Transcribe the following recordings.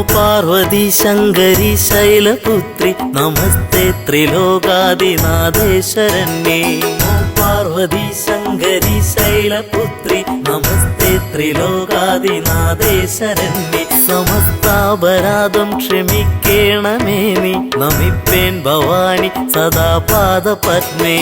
പാർവതി ശങ്കരി ശൈലപുത്രി നമസ്തേ ത്രിലോകാദിനാഥേശ്വരന്യേ. പാർവതി ശങ്കരി ശൈലപുത്രി നമസ്തേ ത്രിലോകാദിനാഥേശ്വരന്യേ. സമസ്താപരാധം ക്ഷമിക്കേണമേ നീ നമിപ്പേൻ ഭവാനി സദാ പാദപത്മേ.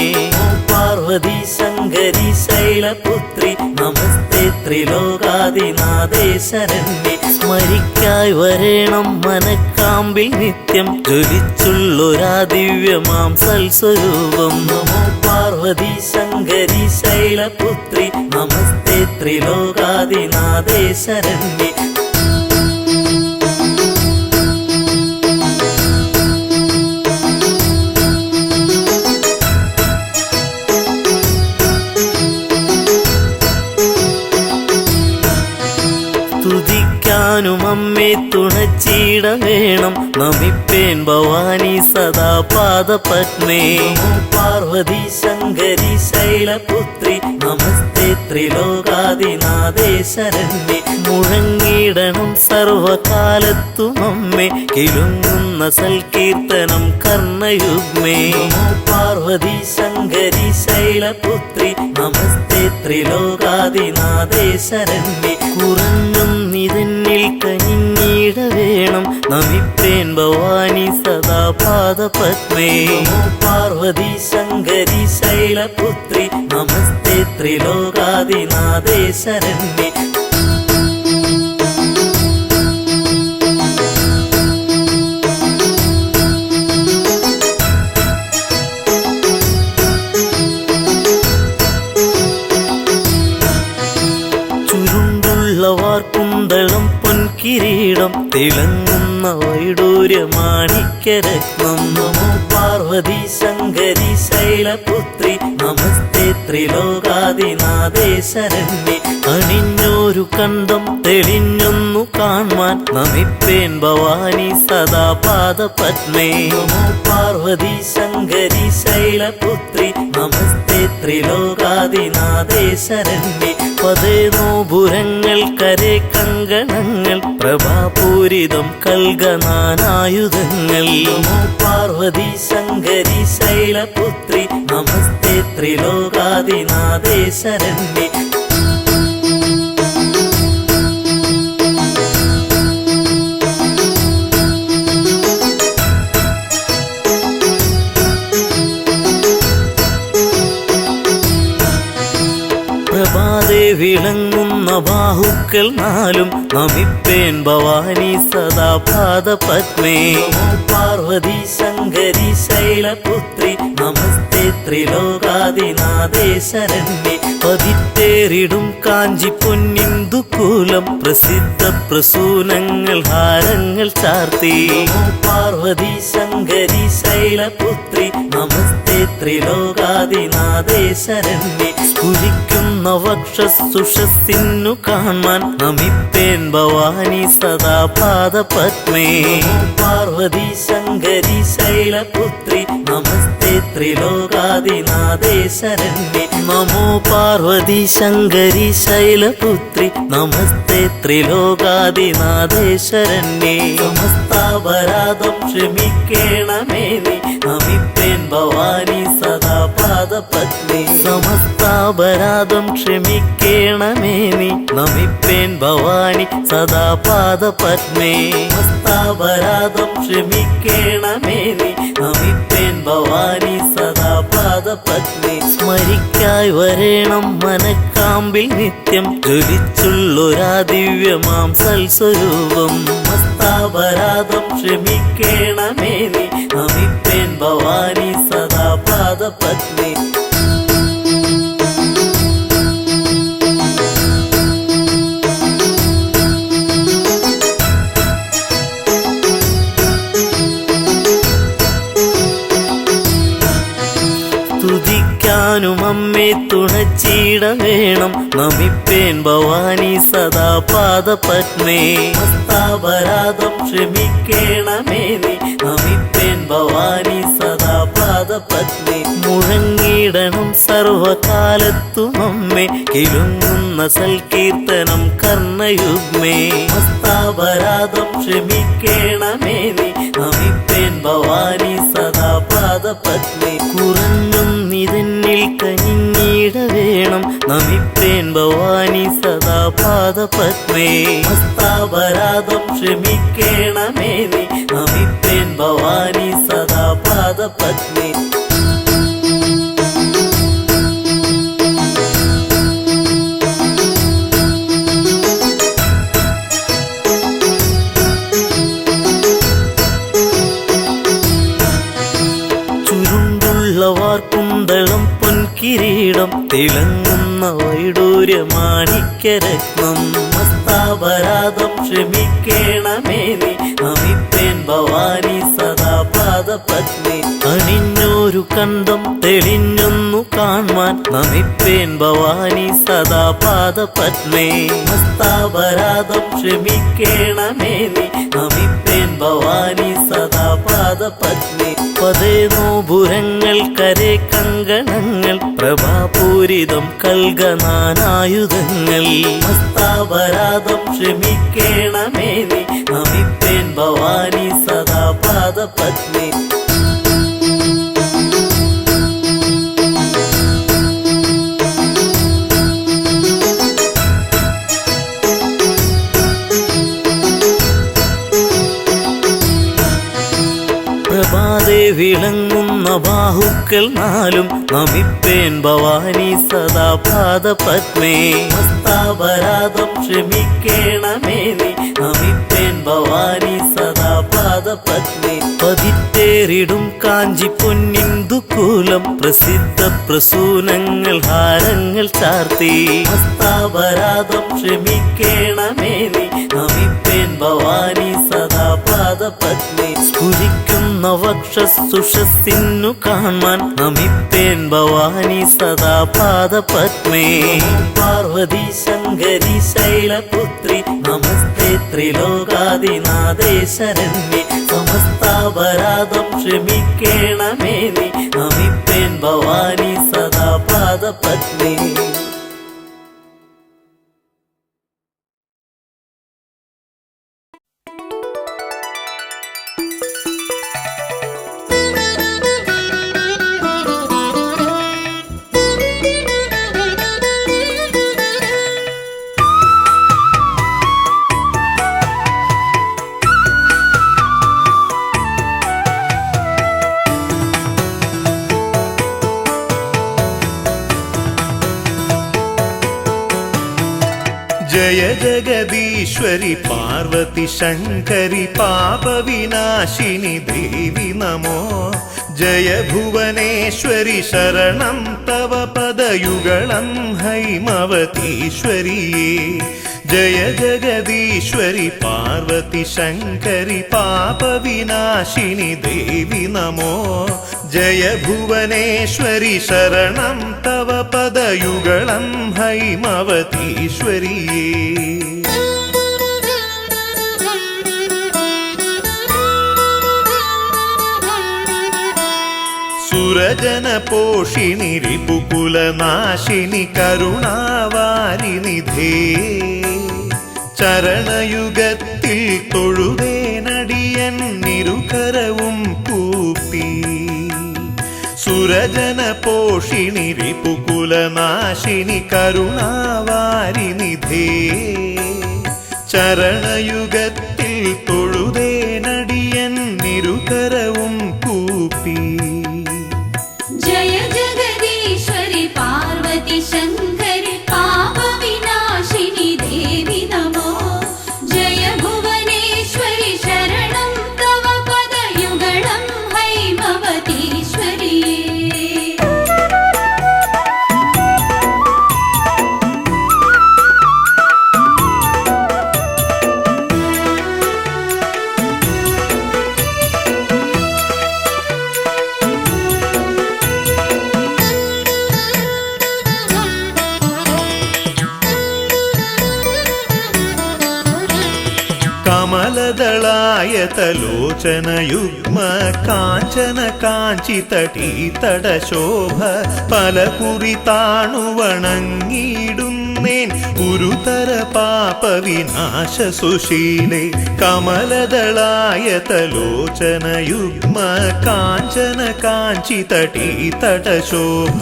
പാർവതി ശങ്കരി ശൈലപുത്രി നമസ്തേ ത്രിലോകാദിനാഥേശ്വരന്യേ. സ്മരിക്കായി വരേണം മനക്കാമ്പിൽ നിത്യം ജ്വലിച്ചുള്ളൊരാ ദിവ്യമാം സൽസ്വരൂപം. നമോ പാർവതി ശങ്കരി ശൈലപുത്രി നമസ്തേ ത്രിലോകാദിനാഥേശ്വരന്യേ. സ്തുതിക്കാനും അമ്മേ തുണച്ചിട വേണം നമിപ്പേൻ ഭവാനി സദാ പാദപത്മേ. പാർവതി ശങ്കരി ശൈലപുത്രി നമസ്തേ ത്രിലോകാദിനാഥേശ്വരന്യേ. മുഴങ്ങിടണം സർവകാലത്തും അമ്മേ കിലുങ്ങുന്ന സൽകീർത്തനം കർണയുഗ്മേ. പാർവതി ശങ്കരി ശൈലപുത്രി നമസ്തേ ത്രിലോകാദിനാഥേശ്വരന്യേ. കുറഞ്ഞൊന്നിതെന്നിൽ കനിഞ്ഞിട വേണം നമിപ്പേൻ ഭവാനി സദാ പാദപത്മേ. പാർവതി ശങ്കരി ശൈലപുത്രി നമസ്തേ ത്രിലോകാദിനാഥേശ്വരന്യേ. കുന്തളം പൊൻകിരീടം തിളങ്ങുന്ന വൈഡൂര്യമാണിക്യരത്നം. നമോ പാർവതി ശങ്കരി ശൈലപുത്രി നമസ്തേ ത്രിലോകാദിനാഥേശ്വരന്യേ. അണിഞ്ഞോരു കണ്ടം തെളിഞ്ഞൊന്നു കാൺമാൻ നമിപ്പേൻ ഭവാനി സദാ പാദപത്മേ. നമോ പാർവതി ശങ്കരി ശൈലപുത്രി നമസ്തേ ത്രിലോകാദിനാഥേശ്വരന്യേ. പതേനോപുരങ്ങൾ കരേ കങ്കണങ്ങൾ പ്രഭാപൂരിതം കൽഗനാനായുധങ്ങൾ. നമോ പാർവതി ശങ്കരി ശൈലപുത്രി നമസ്തേ ത്രിലോകാദിനാഥേശ്വരന്യേ. പ്രഭാതേ വിളങ്ങുന്ന ബാഹുക്കൾ നാലും നമിപ്പേൻ ഭവാനി സദാ പാദപത്മേ. പാർവതി ശങ്കരി ശൈലപുത്രി നമസ്തേ ത്രിലോകാദിനാഥേശ്വരന്യേ. പതിത്തേറിടും കാഞ്ചി പൊന്നിന്ദുകൂലം പ്രസിദ്ധ പ്രസൂനങ്ങൾ ഹാരങ്ങൾ ചാർത്തി. പാർവതി ശങ്കരി ശൈലപുത്രി നമസ്തേ ത്രിലോകാദിനാഥേശ്വരന്യേ. സ്ഫുരിക്കുന്ന വക്ഷസുഷസ്സിന്നു കാണാൻ നമിപ്പേൻ ഭവാനി സദാ പാദപത്മേ. പാർവതി ശങ്കരി ശൈലപുത്രി നമസ്തേ ത്രിലോകാദിനാഥേശ്വരന്യേ. നമോ പാർവതി ശങ്കരി ശൈലപുത്രി നമസ്തേ ത്രിലോകാദിനാഥേശ്വരന്യേ. സമസ്താപരാധം ക്ഷമിക്കേണമേ നീ നമിപ്പേൻ ഭവാനി സദാ പാദപത്മേ. സമസ്താപരാധം ക്ഷമിക്കേണമേ നീ നമിപ്പേൻ ഭവാനി സദാ പാദപത്മേ. സമസ്താപരാധം ക്ഷമിക്കേണമേ നീ നമിപ്പേൻ ഭവാനി സദാ പാദപത്മേ. സ്മരിക്കായി വരേണം മനക്കാമ്പിൽ നിത്യം ജ്വലിച്ചുള്ളൊരാ ദിവ്യമാം സൽസ്വരൂപം. സമസ്താപരാധം ക്ഷമിക്കേണമേ നീ നമിപ്പേൻ ഭവാനി സദാ പാദപത്മേ. സ്തുതിക്കാനും അമ്മേ തുണച്ചിട വേണം നമിപ്പേൻ ഭവാനി സദാ പാദപത്മേ. സമസ്താപരാധം ക്ഷമിക്കേണമേ നീ നമിപ്പേൻ ഭവാനി സദാ പാദപത്മേ. മുഴങ്ങിടണം സർവകാലത്തും അമ്മേ കിലുങ്ങുന്ന സൽകീർത്തനം കർണയുഗ്മേ. മസ്താപരാധം ക്ഷമിക്കേണമേ നീ നമിപ്പേൻ ഭവാനി സദാ പാദപത്നി കുറഞ്ഞൊന്നിതെന്നിൽ കനിഞ്ഞിട വേണം നമിപ്പേൻ ഭവാനി സദാ പാദപത്മേ മസ്താപരാധം ക്ഷമിക്കേണമേ നീ നമിപ്പേൻ ഭവാനി സദാ പാദപത്മേ കുന്തളം പൊൻകിരീടം തിളങ്ങുന്ന വൈഡൂര്യമാണിക്യരത്നം മസ്താപരാധം ക്ഷമിക്കേണമേ നീ നമിപ്പേൻ ഭവാനി സദാ പാദപത്നി അണിഞ്ഞൊരു കണ്ടം തെളിഞ്ഞൊന്നു കാൺമാൻ നമിപ്പേൻ ഭവാനി സദാ പാദപത്മേ മസ്താപരാധം ക്ഷമിക്കേണമേ നീ നമിപ്പേൻ ഭവാനി സദാ പാദപത്നി പതേ നോപുരങ്ങൾ കരേ കങ്കണങ്ങൾ പ്രഭാപൂരിതം കൽഗനാനായുധങ്ങൾ മസ്താപരാധം ക്ഷമിക്കേണമേ നീ നമിപ്പേൻ ഭവാനി സദാ പാദപത്നി പ്രഭാതേ വിളങ്ങുന്ന ബാഹുക്കൾ നാലും നമിപ്പേൻ ഭവാനി സദാ പാദപത്മേ മസ്താപരാധം ക്ഷമിക്കേണമേ നീ നമിപ്പേൻ ഭവാനി സദാ പാദപത്മേ പതിറ്റേറിടും കാഞ്ചി പൊന്നിന്ദുകൂലം പ്രസിദ്ധ പ്രസൂനങ്ങൾ ഹാരങ്ങൾ ചാർത്തി മസ്താപരാധം ക്ഷമിക്കേണമേ നീ നമിപ്പേൻ ഭവാനി സദാ പാദപത്മേ സ്ഫുരിക്കുന്ന വക്ഷസുഷസ്സിന്നു കാണാൻ നമിപ്പേൻ ഭവാനി സദാ പാദപത്മേ പാർവതി ശങ്കരി ശൈലപുത്രി നമസ്തേ ത്രിലോകാദിനാഥേ ശരണ്യേ സമസ്താപരാധം ക്ഷമിക്കേണമേ നീ നമിപ്പേൻ ഭവാനി സദാ പാദപത്മേ जय जगदीश्वरि पार्वती शंकरि पापविनाशिनि देवि नमो जय भुवनेश्वरि शरणं तव पदयुगलं हैमवतीश्वरिये जय जगदीश्वरि पार्वती शंकरि पापविनाशिनि देवि नमो जय भुवनेश्वरि शरणं तव पदयुगलं हैमवतीश्वरिये सुरजनपोषिणि रिपुकुलनाशिनि करुणावारिनिधे ചരണയുഗത്തിൽ തൊഴുതേനടിയൻ നിരുകരവും കൂപ്പി സുരജന പോഷിണി റിപുകുലനാശിനി കരുണാവാരിനിധേ ചരണയുഗത്തിൽ തൊഴുതേനടിയൻ നിരുകരവും കൂപ്പി ജയ ജഗദീശ്വരി പാർവതി ശങ്കരി പാപവിനാശിനി ദേവി നമോ ജയ ഭുവനേശ്വരി ശരണം തവ പദയുഗളം ഹൈമവതീശ്വരിയേ കമലദളായതലോചനയുഗ്മ കാഞ്ചന കാഞ്ചിതടീതടശോഭ പലകുറി താണുവണങ്ങിയിടുന്നേൻ ഗുരുതര പാപവിനാശ സുശീലേ കമലദളായതലോചനയുഗ്മ കാഞ്ചന കാഞ്ചിതടീതടശോഭ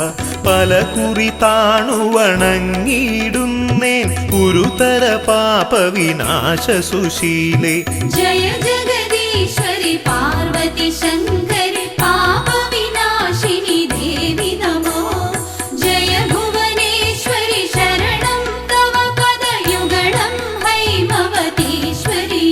പല കുറി താണുവണങ്ങിയിടുന്നേൻ ഗുരുതര പാപവിനാശ സുശീലേ जय जगदीश्वरि पार्वती शङ्करि पापविनाशिनि देवि नमो जय भुवनेश्वरि शरणं तव पदयुगलं हैमवतीश्वरि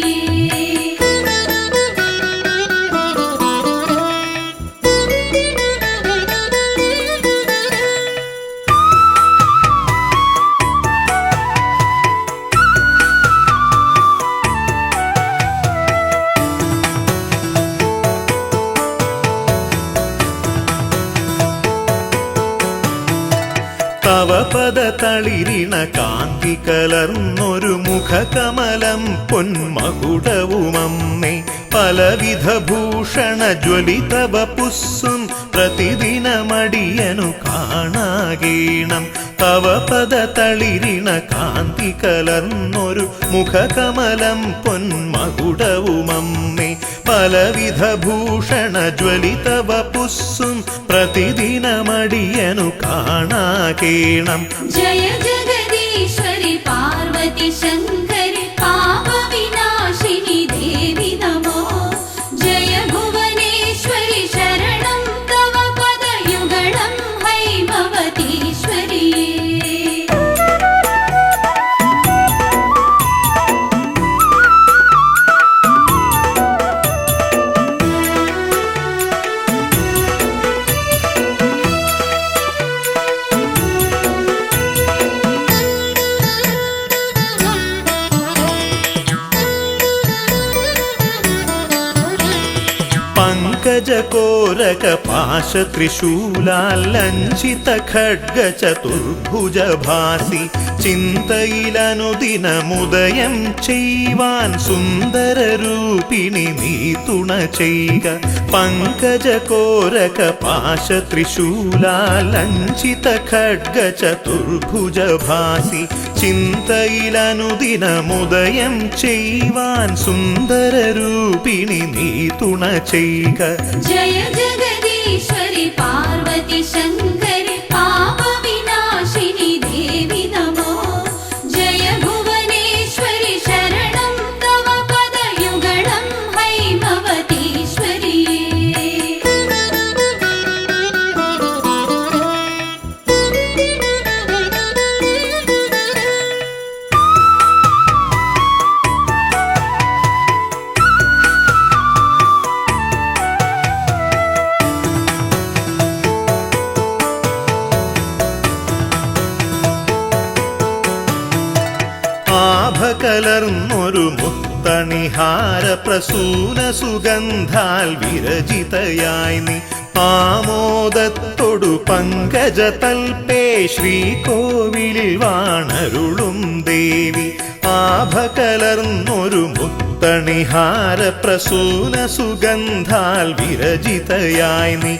തവ പദ തളിരിണ കാന്തി കലർന്നൊരു മുഖകമലം പൊന്മകുടവുമമ്മേ പലവിധ ഭൂഷണ ജ്വലിതവ പുസ്സും പ്രതിദിനമടിയനു കാണാകേണം തവ പദ തളിരിണ കാന്തി കലർന്നൊരു മുഖകമലം പൊന്മകുടവുമമ്മേ പലവിധ ഭൂഷണ ജ്വലിതവ പുസ്സും പ്രതിദിനമടിയനു കാണാകേണം जय जगदीश्वरि पार्वती शङ्करि पापविनाशिनि देवि नमो जय भुवनेश्वरि शरणं तव पदयुगलं हैमवतीश्वरि പങ്കജകോരക പാശ ത്രിശൂലാലഞ്ചിത ഖഡ്ഗ ചതുർഭുജഭാസി ചിന്തയിലനുദിനമുദയം ചെയ്യുവാൻ സുന്ദരരൂപിണി നീ തുണ ചെയ്യുക പങ്കജകോരക പാശ ത്രിശൂലാലഞ്ചിത ഖഡ്ഗ ചതുർഭുജഭാസി ചിന്തയിലനുദിനമുദയം ചെയ്യുവാൻ സുന്ദരരൂപിണി നീ തുണ ചെയ്യുക जय जगदीश्वरि पार्वती शङ्करि पापविनाशिनि देवि नमो जय भुवनेश्वरि शरणं तव पदयुगलं हैमवतीश्वरि കലർന്നൊരു മുത്തണിഹാര പ്രസൂന സുഗന്ധാൽ വിരചിതയായി നീ ആമോദത്തൊടു പങ്കജ തൽപേ ശ്രീകോവിലിൽ വാണരുളും ദേവി ആഭകലർന്നൊരു മുത്തണിഹാര പ്രസൂന സുഗന്ധാൽ വിരചിതയായി നീ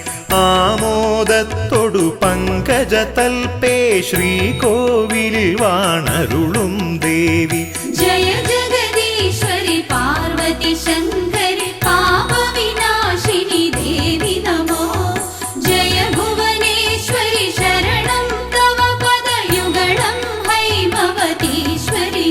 ആമോദത്തൊടു പങ്കജ തൽപേ ശ്രീകോവിലിൽ വാണരുളും ദേവി जय जगदीश्वरि पार्वती शङ्करि पापविनाशिनि देवि नमो जय भुवनेश्वरि शरणं तव पदयुगलं हैमवतीश्वरि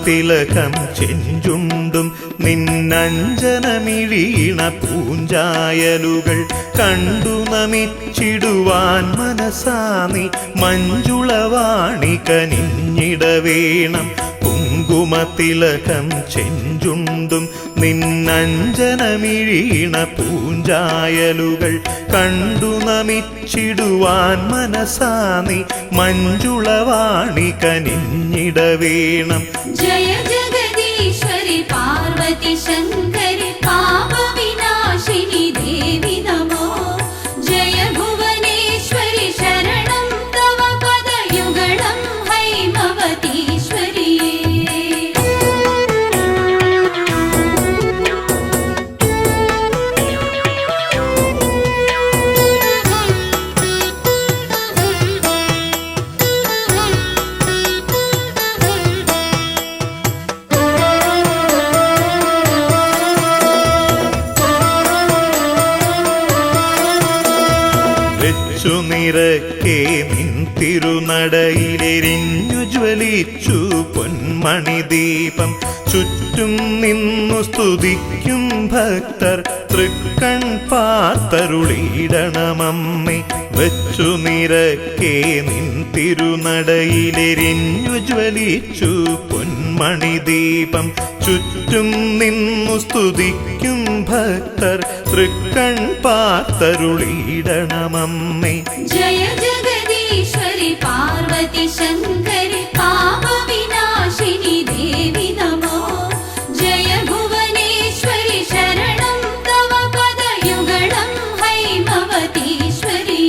തിലകം ചെഞ്ചുണ്ടും നിന്നഞ്ജനമിഴീണ പൂഞ്ചായലുകൾ കണ്ടു നമിച്ചിടുവാൻ മനസാനി മഞ്ജുളവാണി കനിഞ്ഞിടവേണം കുങ്കുമത്തിലകം ചെഞ്ചുണ്ടും നിന്നഞ്ജനമിഴീണ പൂഞ്ചായലുകൾ കണ്ടു നമിച്ചിടുവാൻ മനസാനി മഞ്ജുളവാണി കനിഞ്ഞിടവേണം जय जगदीश्वरि जगदीश्वरि पार्वती शङ्करि पापविनाशिनि देवि नमो जय भुवनेश्वरि शरणं तव पदयुगलं हैमवतीश्वरि നിറക്കെ നിൻ തിരുനടയിലെരിഞ്ഞു ജ്വലിച്ചു പൊന്മണി ദീപം ചുറ്റും നിന്നു സ്തുതിക്കും ഭക്തർ തൃക്കൺ പാർത്തരുളിയിടണമമ്മേ വെച്ചു നിറക്കെ നിൻ തിരുനടയിലെരിഞ്ഞു ജ്വലിച്ചു പൊന്മണി ദീപം ചുറ്റും നിന്നു സ്തുതിക്കും ഭക്തർ തൃക്കൺ പാർത്തരുളിയിടണമമ്മേ जय जगदीश्वरि पार्वती शङ्करि पापविनाशिनि देवि नमो जय भुवनेश्वरि शरणं तव पदयुगलं हैमवतीश्वरि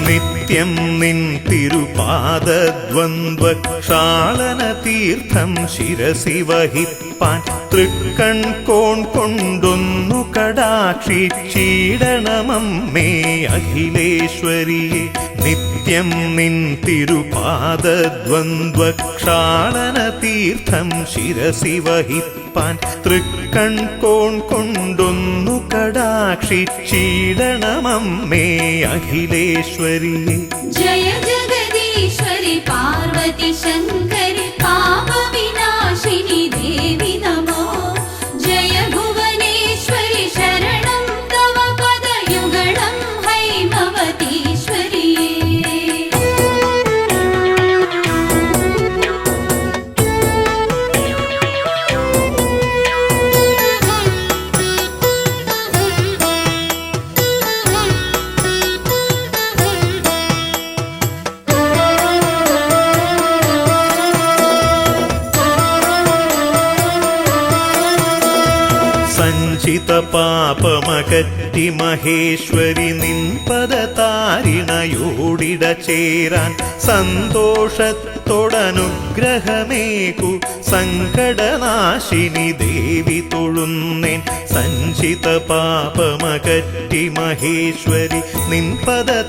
നിത്യം നിൻ തിരുപാദദ്വന്ദ്വക്ഷാളന തീർത്ഥം ശിരസി വഹിപ്പാൻ തൃക്കൺ കോൺ കൊണ്ടൊന്നു കടാക്ഷിച്ചിടണമമ്മേ അഖിലേശ്വരിയെ നിത്യം നിൻ തിരുപാദദ്വന്ദ്വക്ഷാളന തീർത്ഥം ശിരസി വഹിപ്പാൻ തൃക്കൺ കോൺ കൊണ്ടൊന്നു കടാക്ഷിച്ചിടണമമ്മേ അഖിലേശ്വരിയെ जय जगदीश्वरि पार्वती शङ्करि पापविनाशिनि देवि नमो जय भुवनेश्वरि शरणं तव पदयुगलं हैमवतीश्वरि സഞ്ചിത പാപമകറ്റി മഹേശ്വരി നിൻ പദതാരിണയോടിട ചേരാൻ സന്തോഷത്തോടനുഗ്രഹമേകു സങ്കടനാശിനി ദേവി തൊഴുന്നേൻ സഞ്ചിത പാപമകറ്റി മഹേശ്വരി നിൻ പദതാരിണയോടിട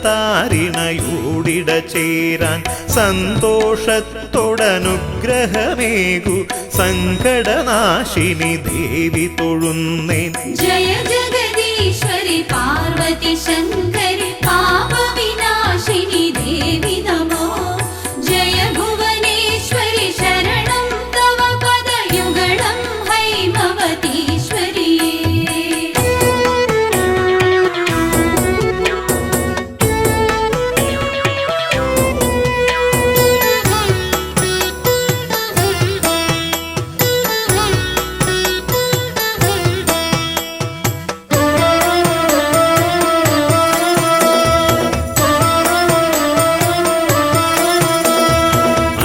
ചേരാൻ സന്തോഷത്തോടനുഗ്രഹമേകു സങ്കടനാശിനി ദേവി തൊഴുന്നേൻ जय जगदीश्वरि पार्वती शङ्करि पापविनाशिनि देवि नमो जय भुवनेश्वरि शरणं तव पदयुगलं हैमवतीश्वरि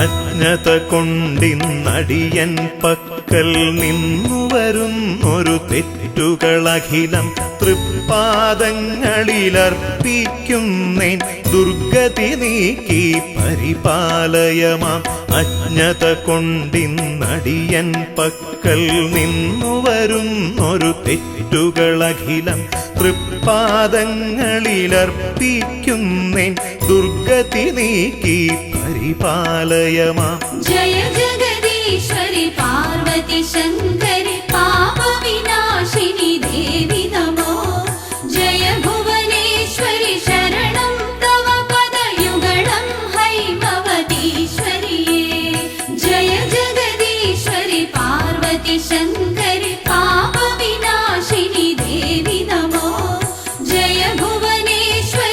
അജ്ഞത കൊണ്ടിന്നടിയൻ പക്കൽ നിന്നു വരുന്നൊരു തെറ്റുകളഖിലം തൃപ്പാദങ്ങളിലർപ്പിക്കുന്നേൻ ദുർഗതി നീക്കി പരിപാലയമാം അജ്ഞത കൊണ്ടിന്നടിയൻ പക്കൽ നിന്നു വരുന്നൊരു തെറ്റുകളഖിലം തൃപ്പാദങ്ങളിലർപ്പിക്കുന്നേൻ ദുർഗതി നീക്കി പരിപാലയമാം जय जगदीश्वरि पार्वती शङ्करि पापविनाशिनि देवि नमो जय भुवनेश्वरि शरणं तव पदयुगलं हैमवतीश्वरि जय जगदीश्वरि पार्वती शङ्करि पापविनाशिनि देवि नमो जय भुवनेश्वरि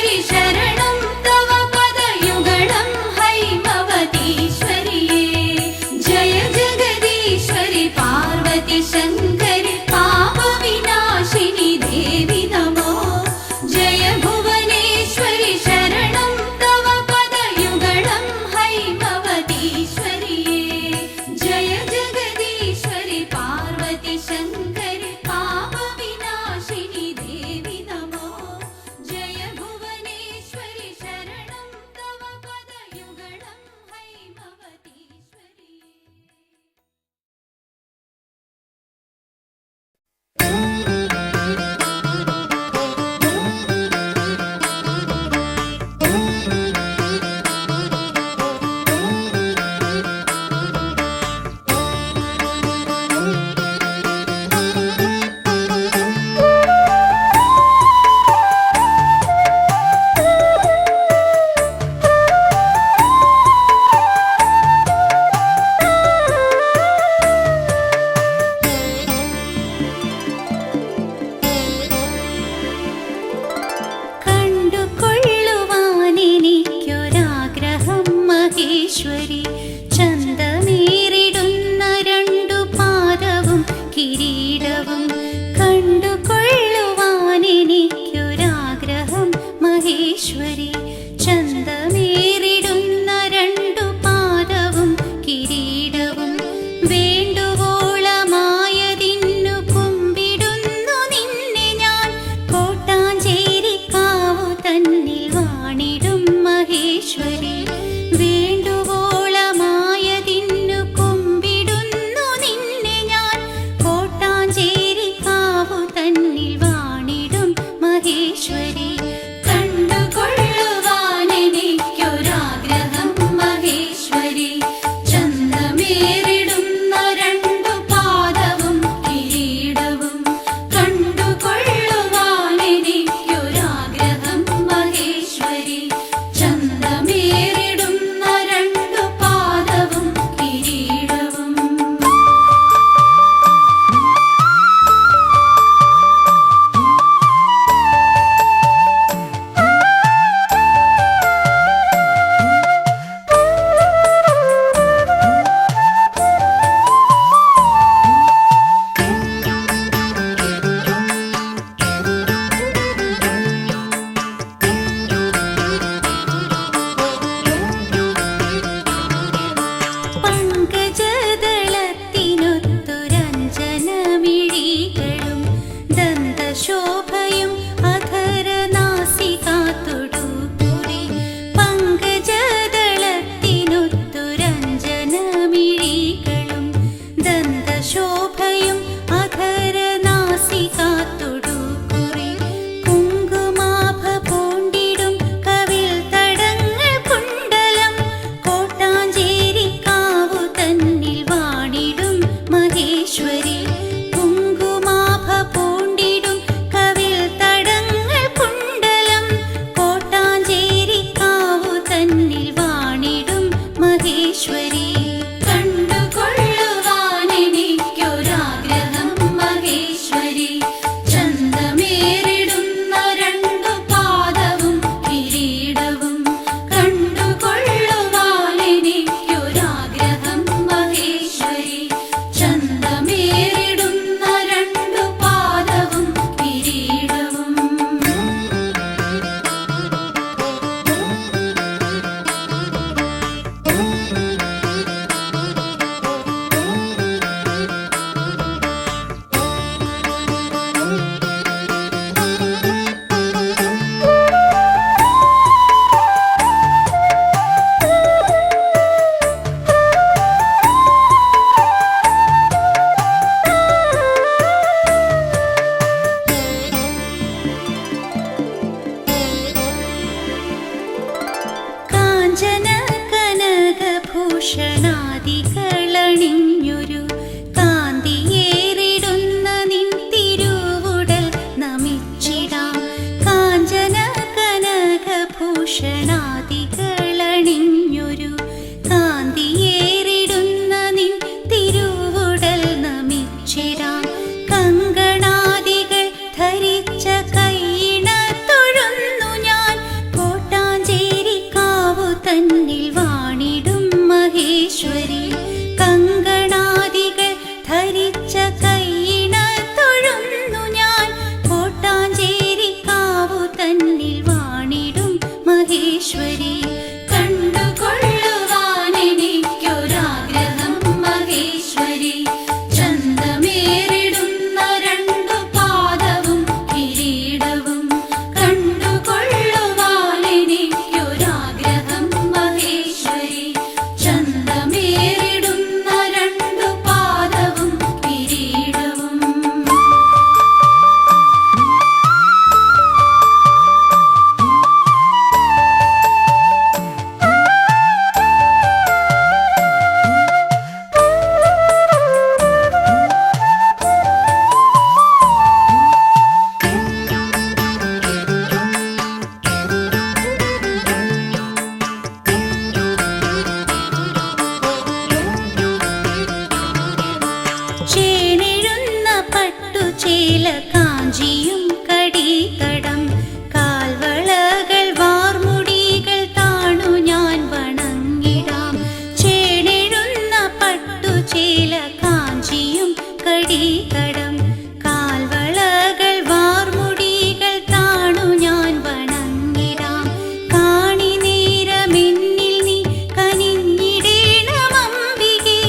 ശോഭയും അധരനാസികാത്തൊടു കുറി കുങ്കുമാഭ പൂണ്ടിടും കവിൾ തടങ്ങൾ കുണ്ടലം കോട്ടാഞ്ചേരിക്കാവു തന്നിൽ വാണിടും മഹേശ്വരി കുങ്കുമാഭ പൂണ്ടിടും കവിൾ തടങ്ങൾ കുണ്ടലം കോട്ടാഞ്ചേരിക്കാവു തന്നിൽ വാണിടും മഹേശ്വരി കണ്ടുകൊള്ളുവാനെനിക്കൊരാഗ്രഹം മഹേശ്വരി ചന്തമേറിടുന്ന രണ്ടു പാദവും കിരീടവും കണ്ടുകൊള്ളുവാനെനിക്കൊരാഗ്രഹം മഹേശ്വരി ചന്തമേറിടുന്ന രണ്ടു പാദവും കിരീടവും കാഞ്ചന കനകഭൂഷണാദികളണിഞ്ഞൊരു കാന്തിയേറിടുന്ന നിൻ തിരുവുടൽ നമിച്ചിടാം കാഞ്ചന കനകഭൂഷണാദികളണിഞ്ഞൊരു കാന്തിയേറിടുന്ന നിൻ തിരുവുടൽ നമിച്ചിടാം കങ്കണാദികൾ ധരിച്ച കൈയിണ തൊഴുന്നു ഞാൻ കോട്ടാഞ്ചേരിക്കാവു തന്നിൽ വാണിടും മഹേശ്വരി കങ്കണാദികൾ ധരിച്ച കൈയിണ തൊഴുന്നു ഞാൻ കോട്ടാഞ്ചേരിക്കാവു തന്നിൽ വാണിടും മഹേശ്വരി കണ്ടുകൊള്ളുവാനെനിക്കൊരാഗ്രഹം മഹേശ്വരി ചന്തമേറിടുന്ന രണ്ടു പാദവും കിരീടവും കണ്ടുകൊള്ളുവാനെനിക്കൊരാഗ്രഹം മഹേശ്വരി ചന്തമേറിടുന്ന രണ്ടു പാദവും കിരീടവും ചേണിഴുന്ന പട്ടുചേല കാഞ്ചിയും കടികടം കാൽവളകൾ വാർമുടികൾ താണു ഞാൻ വണങ്ങിടാം ചേണിഴുന്ന പട്ടുചേല കാഞ്ചിയും കടികടം കാൽവളകൾ വാർമുടികൾ താണു ഞാൻ വണങ്ങിടാം കാണി നേരമെന്നിൽ നീ കനിഞ്ഞിടേണമംബികേ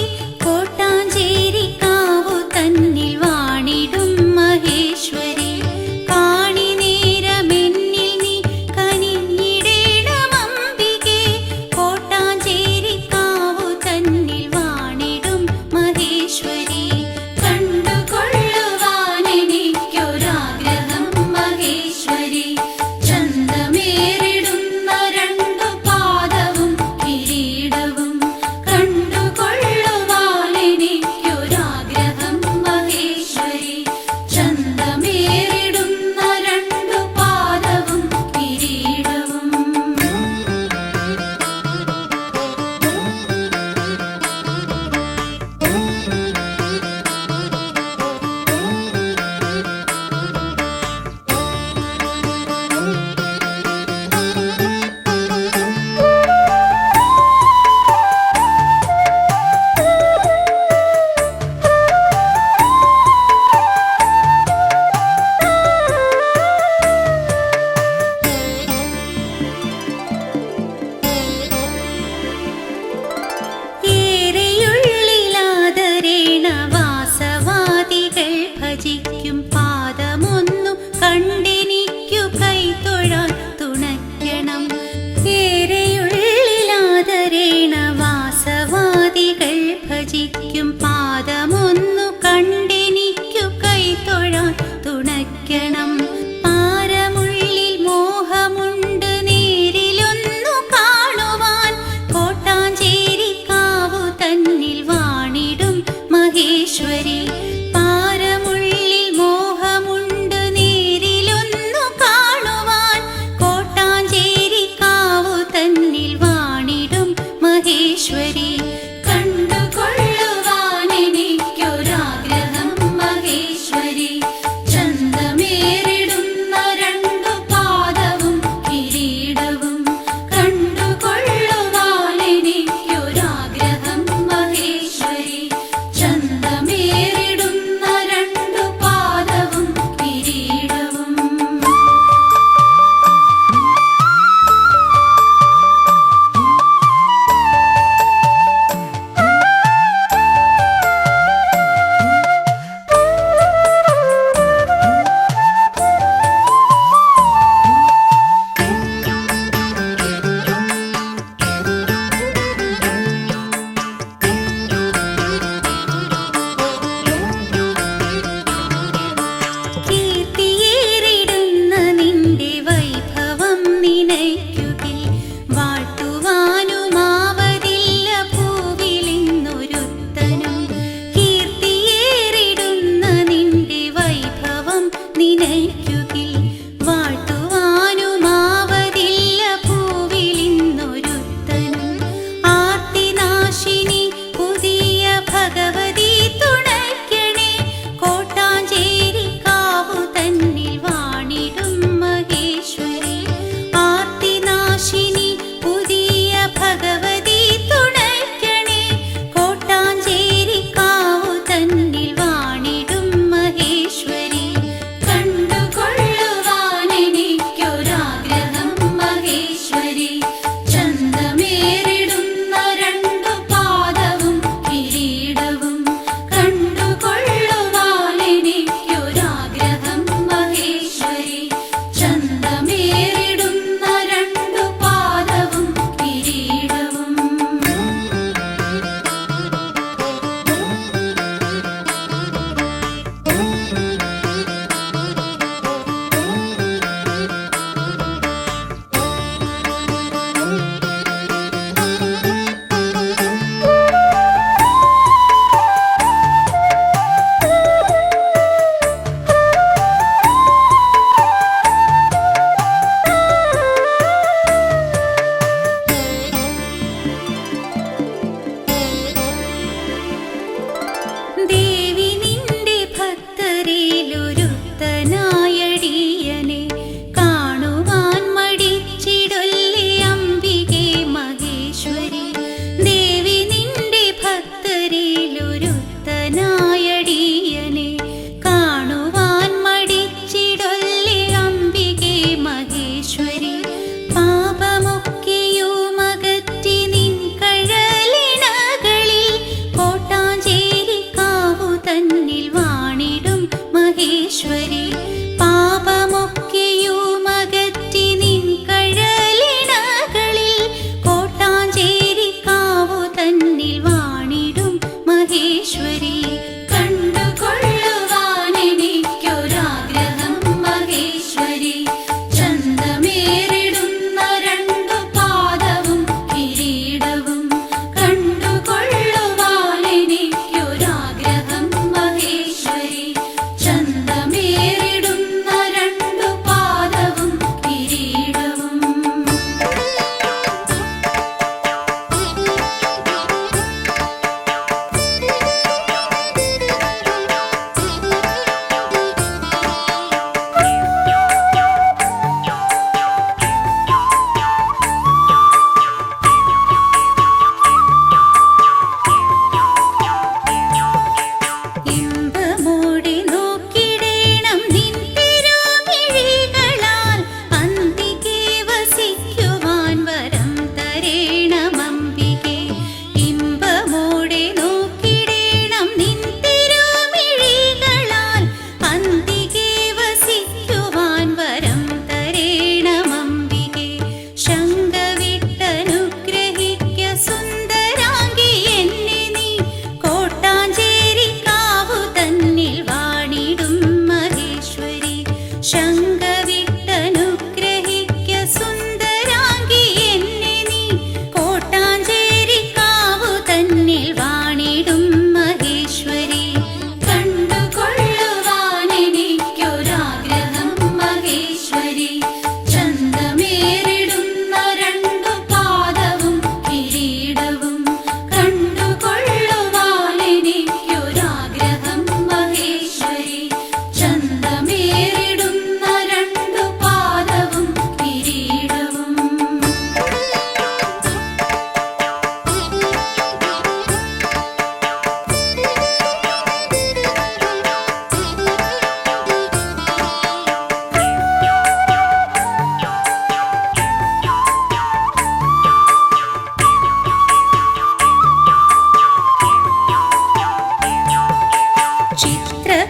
കോട്ടാഞ്ചേരിക്കാവു തന്നിൽ വാണിടും മഹേശ്വരി കാണി നേരമെന്നിൽ നീ കനിഞ്ഞിടേണമംബികേ കോട്ടാഞ്ചേരിക്കാവു തന്നിൽ വാണിടും മഹേശ്വരി കണ്ടുകൊള്ളുവാനെനിക്കൊരാഗ്രഹം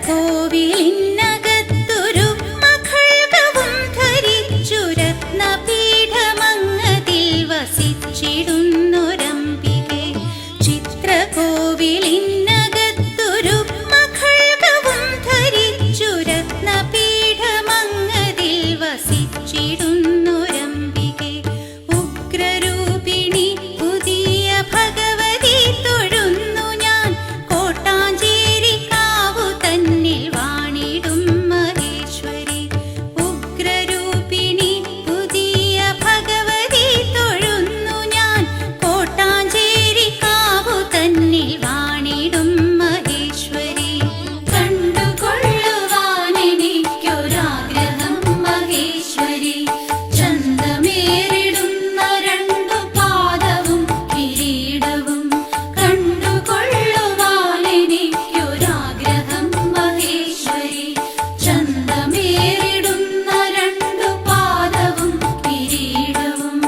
ചിത്രകോവിലിനകത്തൊരു മഖൾകവും ധരിച്ചു രത്നപീഠമങ്ങതിൽ വസിച്ചിടുന്നൊരംബികെ. ചിത്രകോവിലിനകത്തൊരു മഖൾകവും ധരിച്ചു രത്നപീഠമങ്ങതിൽ വസിച്ചിടുന്നൊരംബികെ. ഉഗ്രരൂപിണി പുതിയ ഭഗവതി തൊഴുന്നു ഞാൻ കോട്ടാഞ്ചേരി കാവു തന്നിൽ വാണിടും മഹേശ്വരി. ഉഗ്രരൂപിണി പുതിയ ഭഗവതി തൊഴുന്നു ഞാൻ കോട്ടാഞ്ചേരി കാവു തന്നിൽ വാണിടും മഹേശ്വരി. കണ്ടുകൊള്ളുവാനെനിക്കൊരാഗ്രഹം മഹേശ്വരി, ചന്തമേറിടുന്ന രണ്ടു പാദവും കിരീടവും. കണ്ടുകൊള്ളുവാനെനിക്കൊരാഗ്രഹം മഹേശ്വരി, ചന്തമേറിടുന്ന രണ്ടു പാദവും കിരീടവും.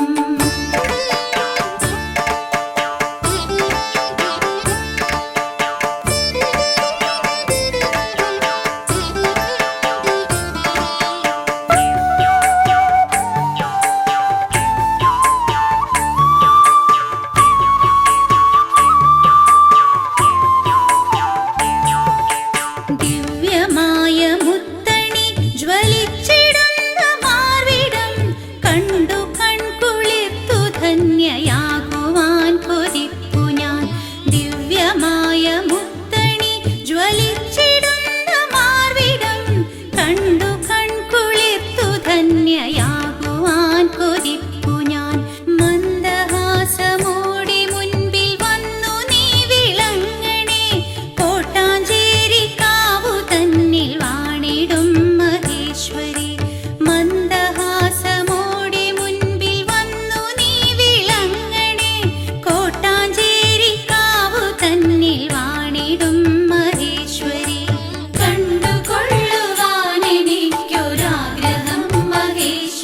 ദിവ്യമായ മുത്തണി ജ്വലിച്ചിടുന്ന മാർവിടം കണ്ടു കൺകുളിർത്തു ധന്യയാകുവാൻ കൊതിപ്പു ഞാൻ. ദിവ്യമായ മുത്തണി ജ്വലിച്ചിടുന്ന മാർവിടം കണ്ടു കൺകുളിർത്തു ധന്യയാകുവാൻ കൊതിപ്പു ഞാൻ. മന്ദഹാസമോടെ മുൻപിൽ വന്നു നീ വിളങ്ങണേ കോട്ടാഞ്ചേരി കാവു തന്നിൽ വാണിടും മഹേശ്വരി. മന്ദഹാസമോടെ മുൻപിൽ വന്നു നീ വിളങ്ങണേ കോട്ടാഞ്ചേരി കാവു തന്നിൽ വാണിടും മഹേശ്വരി. കണ്ടുകൊള്ളുവാനെനിക്കൊരാഗ്രഹം മഹേശ്വരി,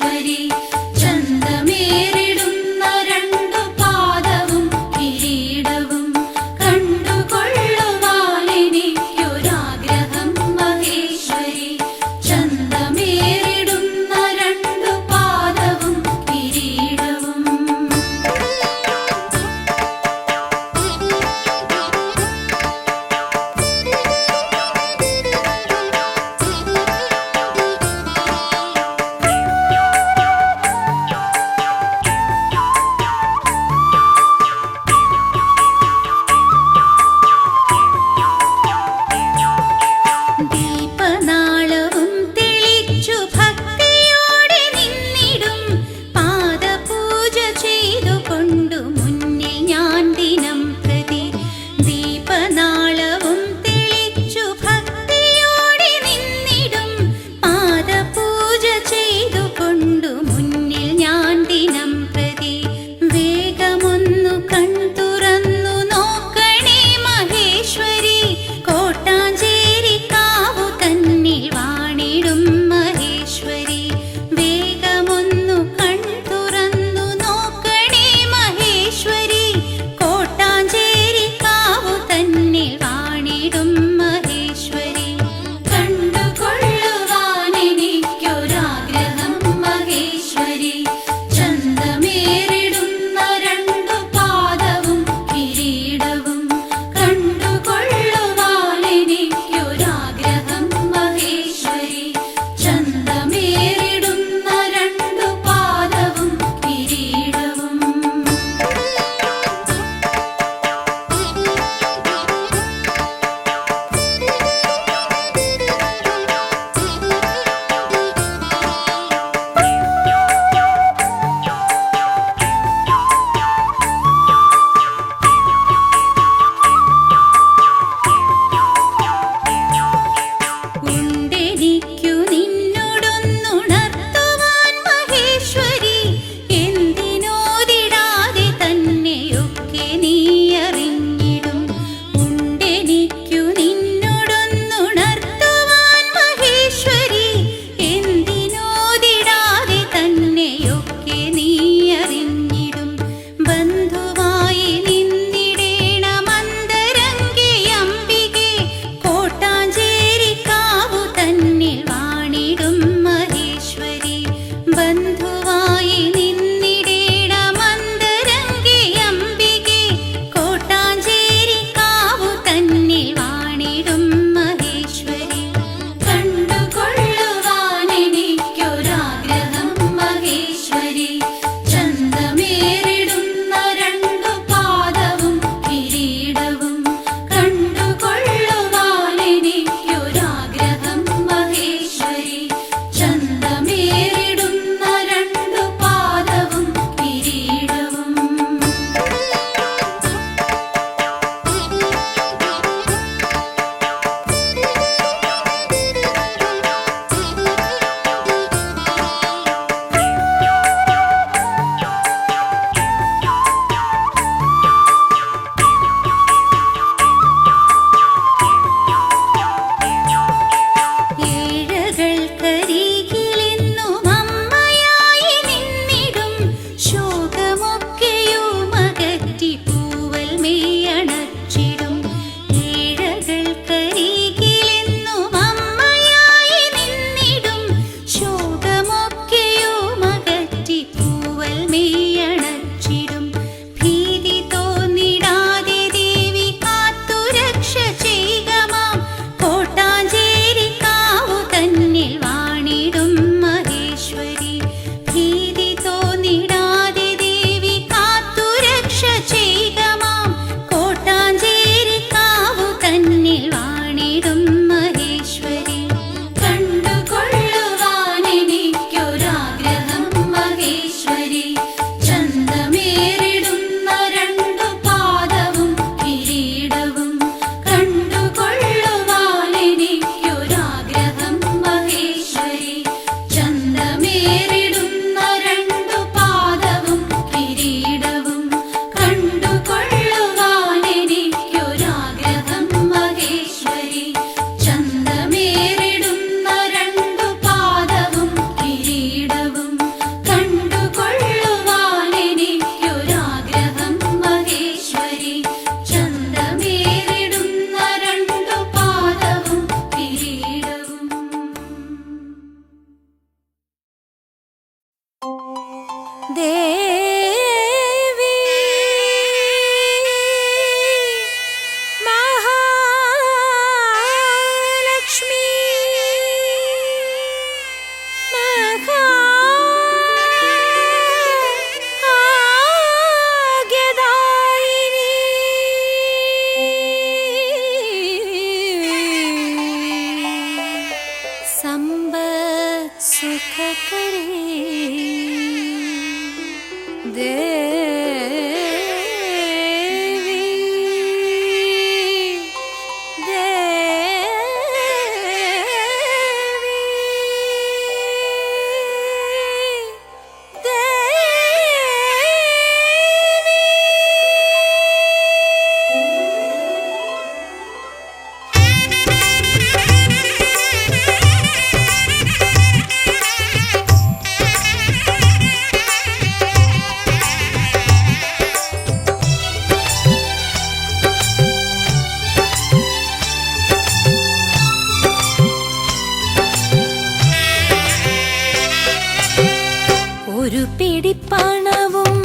പിടിപ്പണവും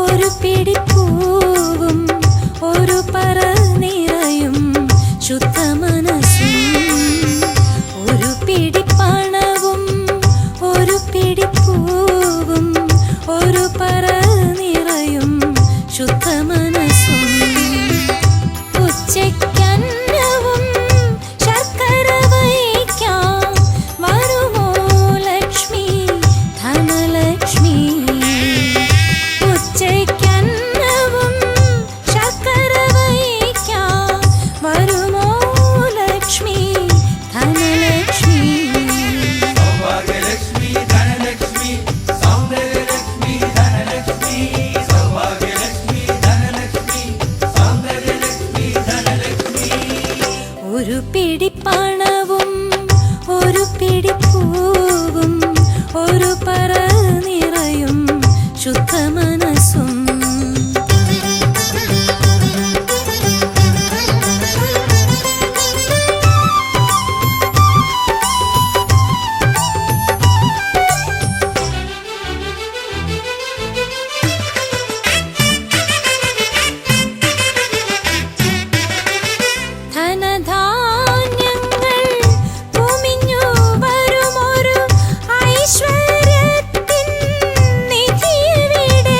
ഒരു പിടിപ്പൂവും ഒരു പറ നിറയും ശുദ്ധ മനസ്സും. ഒരു പിടിപ്പണവും ഒരു പിടിപ്പൂവും ഒരു പറ നിറയും ശുദ്ധ മനസ്സും. ഉച്ചയ്ക്കന്നവും ശർക്കര വയ്ക്കാം വരുമോ ലക്ഷ്മി ധനലക്ഷ്മി. ഉച്ചയ്ക്കന്നവും ശർക്കര വയ്ക്കാം വരുമോ ലക്ഷ്മി ധനലക്ഷ്മി. സൗഭാഗ്യലക്ഷ്മി ധനലക്ഷ്മി സൗന്ദര്യലക്ഷ്മി ധനലക്ഷ്മി സൗഭാഗ്യലക്ഷ്മി ധനലക്ഷ്മി സൗന്ദര്യലക്ഷ്മി ധനലക്ഷ്മി. ഒരു പിടിപ്പണവും ഒരു പിടിപ്പൂവും ഒരു പറ നിറയും ശുദ്ധ മനസ്സും. ധനധാന്യങ്ങൾ കുമിഞ്ഞു വരുമൊരു ഐശ്വര്യത്തിൻ നിധിയെവിടെ.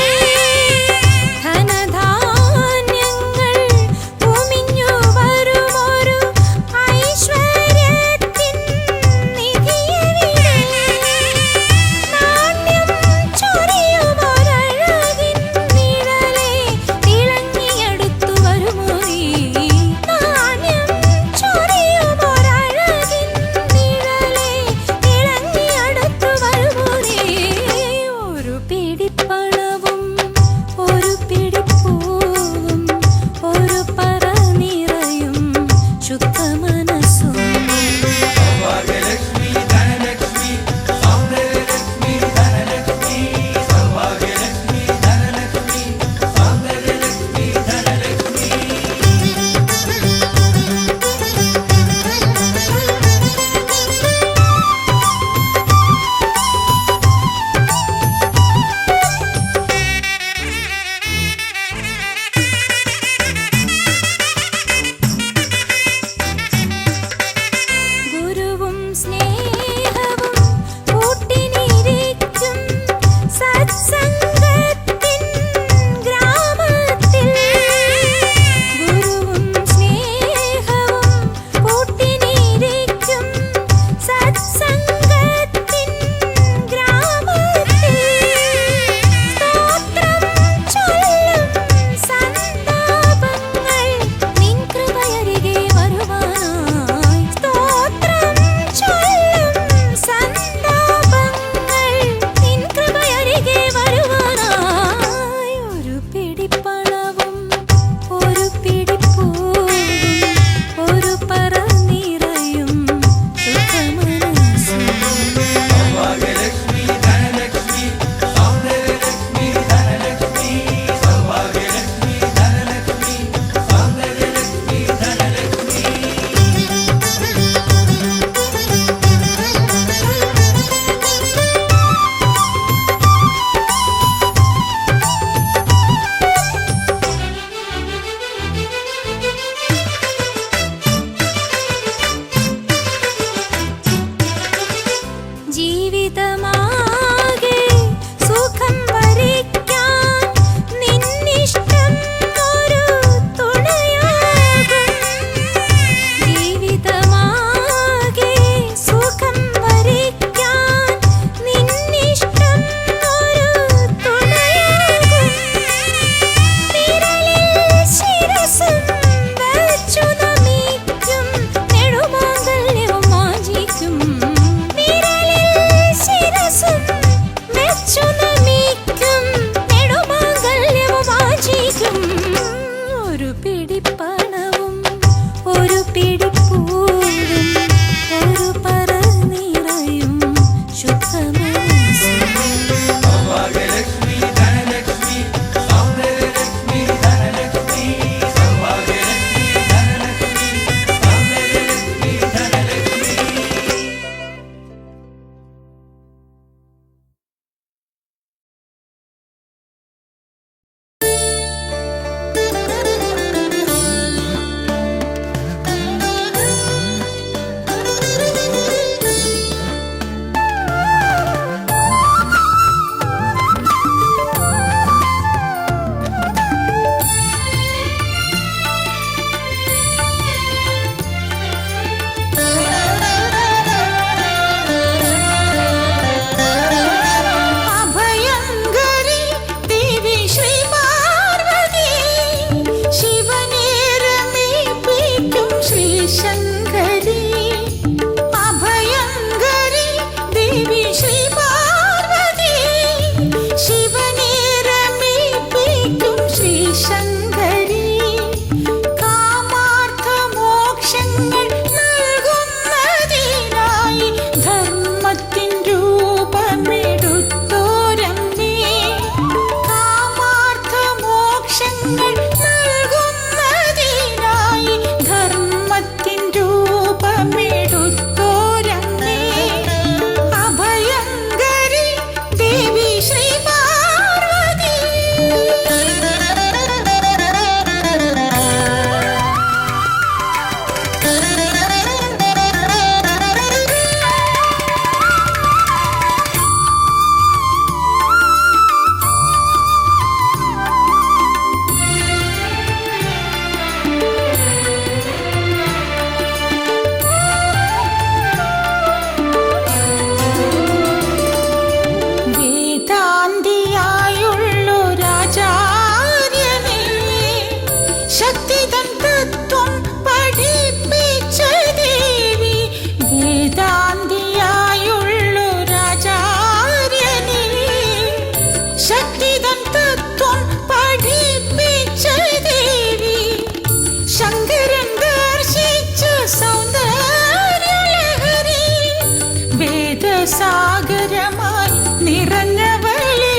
സാഗരമായി നിറഞ്ഞവളേ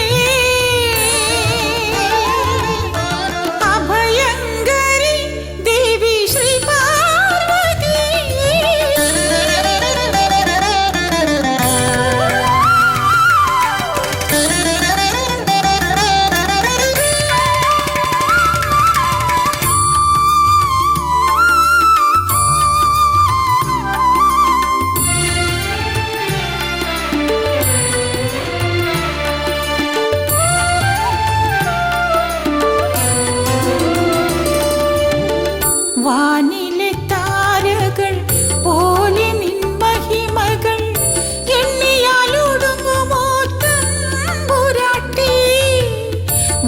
അഭയങ്കരി ദേവി ശ്രീ പാർവതി വാനിലെ താരകൾ പോലെ നിൻ മഹിമകൾ എണ്ണിയാലൊടുങ്ങുമോ തമ്പുരാട്ടി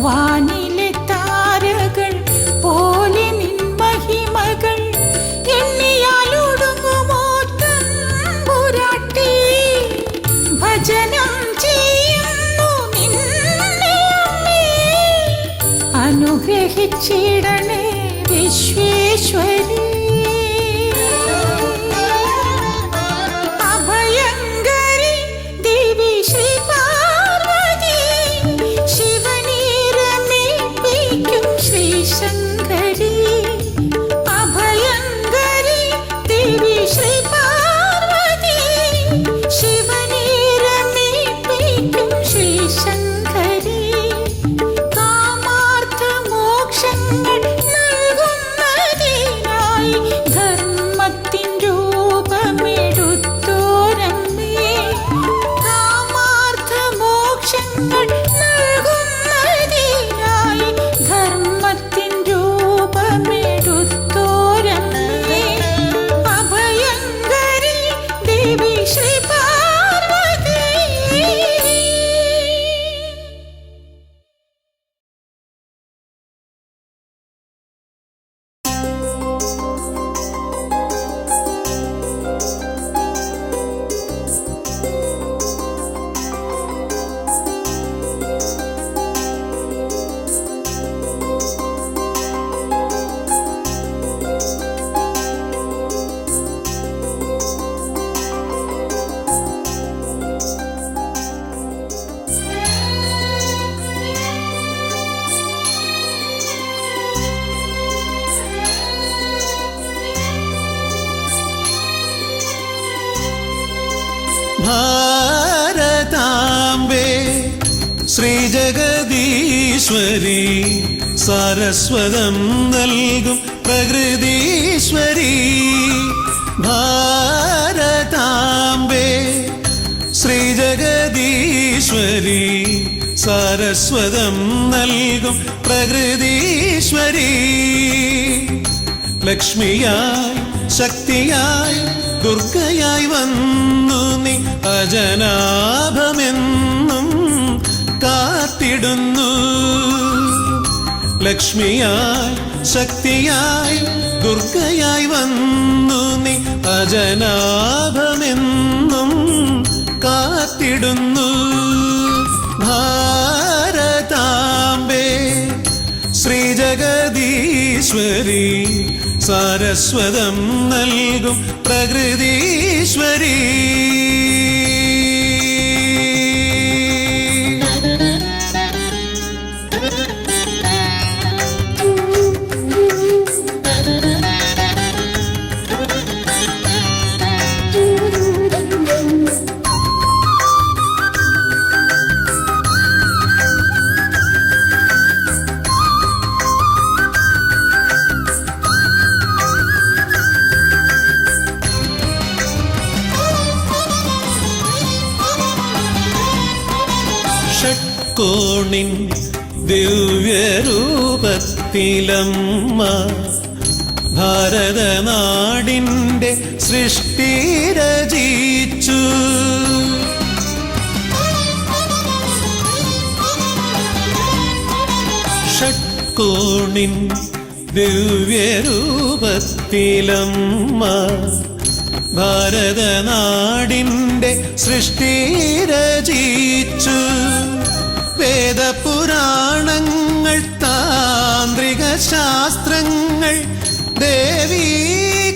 വാനിലെ താരകൾ പോലെ നിൻ മഹിമകൾ എണ്ണിയാലൊടുങ്ങുമോ തമ്പുരാട്ടി ഭജനം ചെയ്യുന്നു നിന്നെ അമ്മേ അനുഗ്രഹിച്ചിടണേ വിശ്വേശ്വരി അഭയങ്കരി ദേവി ശ്രീ പാർവതി ശിവനീരമേൽപ്പിക്കും ശ്രീ ശങ്കരി അഭയങ്കരി ദേവി ശ്രീ പാർവതി ശിവനീരമേൽപ്പിക്കും ശ്രീ ശങ്കരി കാമാർത്ഥ മോക്ഷങ്ങൾ നൽകുന്നതിനായി ധർമ്മത്തിൻ രൂപമെടുത്തോരമ്മേ കാമാർത്ഥ മോക്ഷങ്ങൾ നൽകുന്നതിനായി ധർമ്മത്തിൻ രൂപമെടുത്തോരമ്മേ അഭയങ്കരി ദേവി ശ്രീ പാർവതി ഭാരതാംബേ ശ്രീജഗദീശ്വരി സാരസ്വതം നൽകും പ്രകൃതീശ്വരി ഭാരതാംബേ ശ്രീജഗദീശ്വരി സാരസ്വതം നൽകും പ്രകൃതീശ്വരി ലക്ഷ്മിയായി ശക്തിയായി ദുർഗയായി വന്നു നീ അജനാഭമെന്നും കാത്തിടുന്നു ലക്ഷ്മിയായി ശക്തിയായി ദുർഗയായി വന്നു നീ അജനാഭമെന്നും കാത്തിടുന്നു ഭാരതാംബേ ശ്രീജഗദീശ്വരി സാരസ്വതം നൽകും പ്രകൃതീശ്വരി ഷട്കോണിൻ ദിവ്യരൂപത്തിലമ്മ ഭാരതനാടിൻ്റെ സൃഷ്ടി രചിച്ചു ഷട്കോണിൻ ദിവ്യരൂപത്തിലമ്മ ഭാരതനാടിൻ്റെ സൃഷ്ടി രചിച്ചു വേദപുരാണങ്ങൾ താന്ത്രിക ശാസ്ത്രങ്ങൾ ദേവീ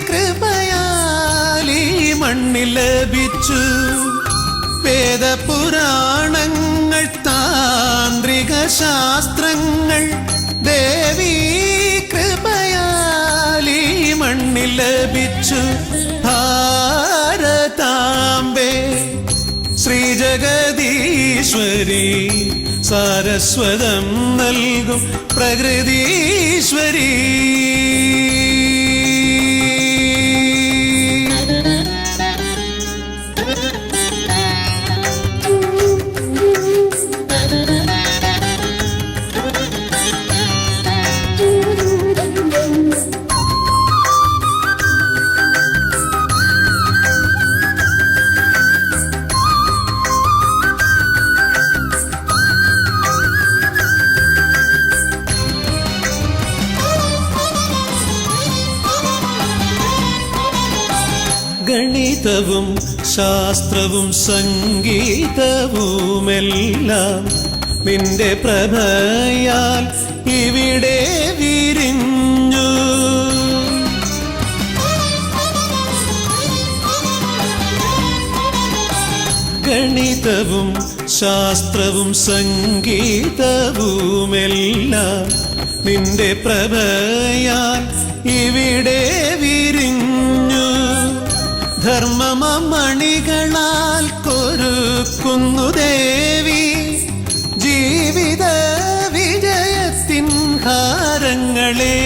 കൃപയാൽ ഈ മണ്ണിൽ ലഭിച്ചു വേദപുരാണങ്ങൾ താന്ത്രിക ശാസ്ത്രങ്ങൾ ദേവീ കൃപയാലീ മണ്ണിൽ ലഭിച്ചു ഭാരതാംബേ ശ്രീജഗദീശ്വരി സാരസ്വതം നൽകും പ്രകൃതീശ്വരി ഗണിതവും ശാസ്ത്രവും സംഗീതവുമെല്ലാം നിന്റെ പ്രഭയാൽ ഇവിടെ വിരിഞ്ഞു. ഗണിതവും ശാസ്ത്രവും സംഗീതവുമെല്ലാം നിന്റെ പ്രഭയാൽ ഇവിടെ വിരിഞ്ഞു. ധർമ്മമണികളാൽ കൊരുക്കുന്നു ദേവി ജീവിത വിജയത്തിൻ ഹാരങ്ങളെ.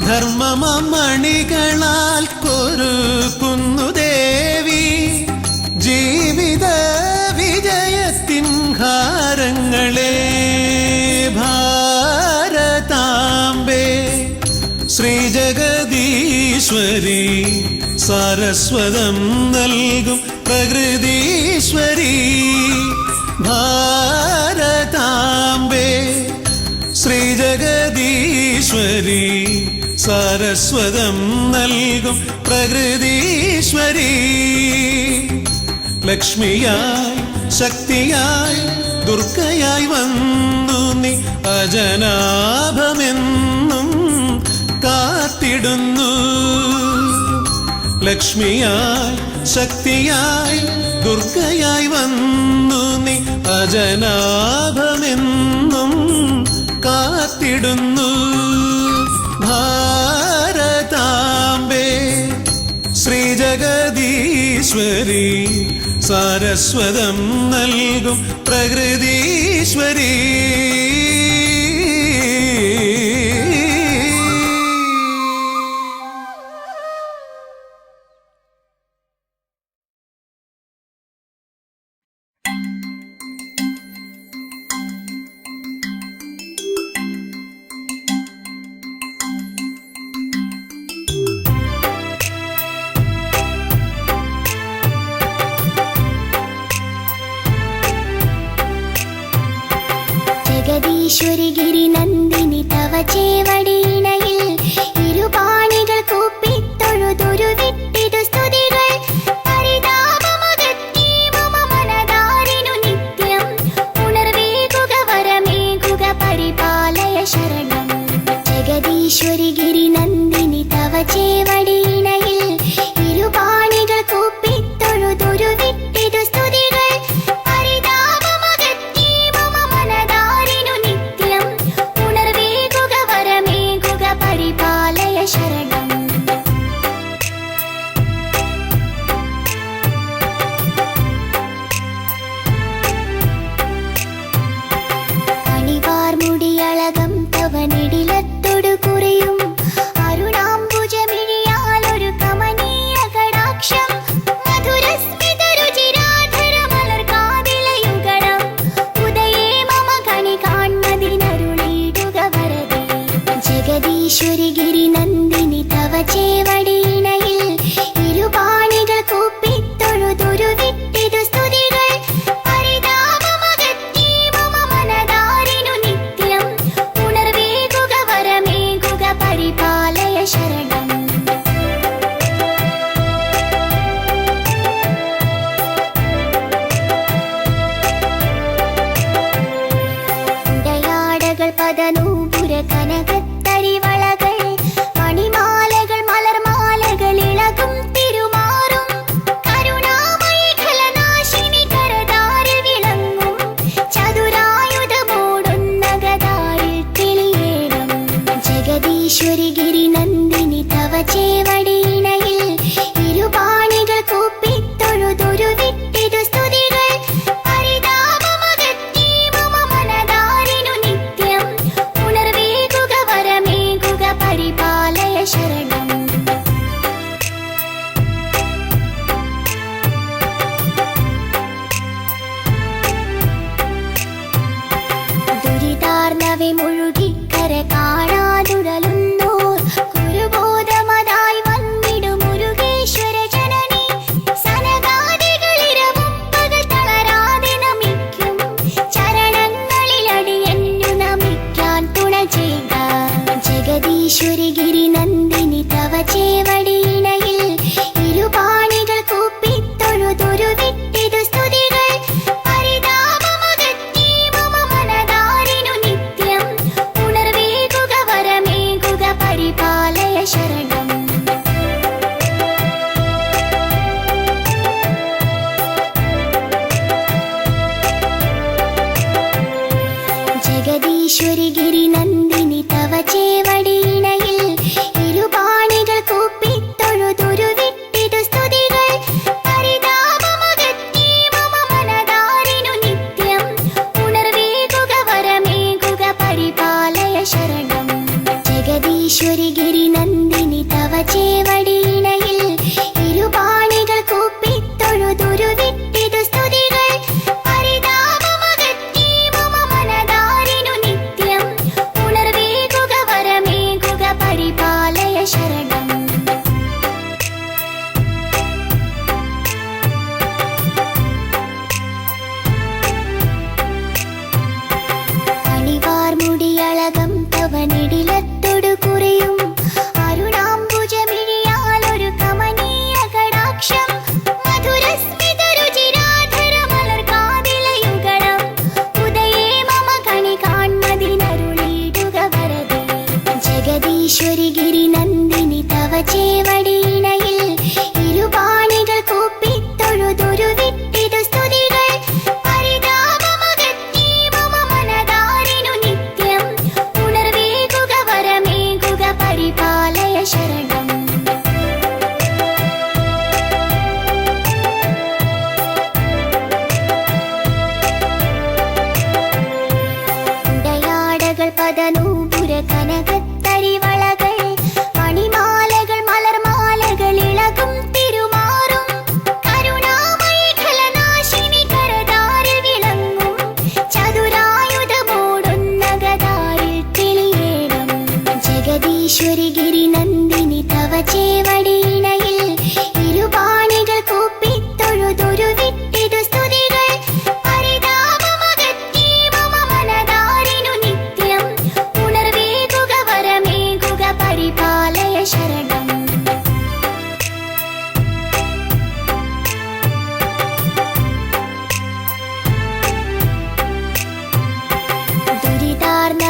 ധർമ്മമണികളാൽ കൊരുക്കുന്നു ദേവി ജീവിത വിജയത്തിൻ ഹാരങ്ങളെ. ഭാരതാംബേ ശ്രീജഗദീശ്വരി സാരസ്വതം നൽകും പ്രകൃതീശ്വരി. ഭാരതാംബേ ശ്രീജഗദീശ്വരി സാരസ്വതം നൽകും പ്രകൃതീശ്വരി. ലക്ഷ്മിയായി ശക്തിയായി ദുർഗയായി വന്നു നീ അജനാഭമെന്നും കാത്തിടുന്നു. ലക്ഷ്മിയായി ശക്തിയായി ദുർഗയായി വന്നു നീ അജനാഭമെന്നും കാത്തിടുന്നു. ഭാരതാംബേ ശ്രീജഗദീശ്വരി സാരസ്വതം നൽകും പ്രകൃതീശ്വരി. ജഗദീശ്വരി ഗിരിനന്ദിനി തവ ചേവടിയിണയിൽ ഇരുപാണികൾ കൂപ്പിത്തൊഴുതൊരു വിട്ടിതു സ്തുതികൾ. പരിതാപമകറ്റീവ മനതാരിനു നിത്യം ഉണർവേകുക വരമേകുക പരിപാലയ ശരണം. ജഗദീശ്വരി ഗിരിനന്ദിനി തവ ചേവടിയിണയിൽ ഇരുപാണികൾ കൂപ്പിത്തൊഴുതൊരു വിട്ടിതു സ്തുതികൾ. പരിതാപമകറ്റീവ മനതാരിനു നിത്യം ഉണർവേകുക വരമേകുക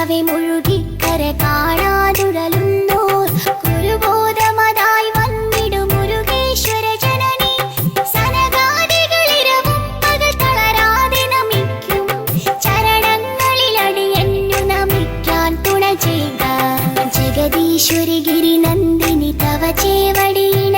മനസ്സവെ മുഴുകിക്കര കാണാതുഴലുന്നോർ കുരുബോധമതായി വന്നിടും മുരുകേശ്വര ജനനി സനകാദികളിരവും പകൽ തളരാതെ നമിക്കും ചരണങ്ങളിലടിയന്നു നമിക്കാൻ തുണ ചെയ്യുക ജഗദീശ്വരി ഗിരി നന്ദിനി തവ ചേവടിയിണ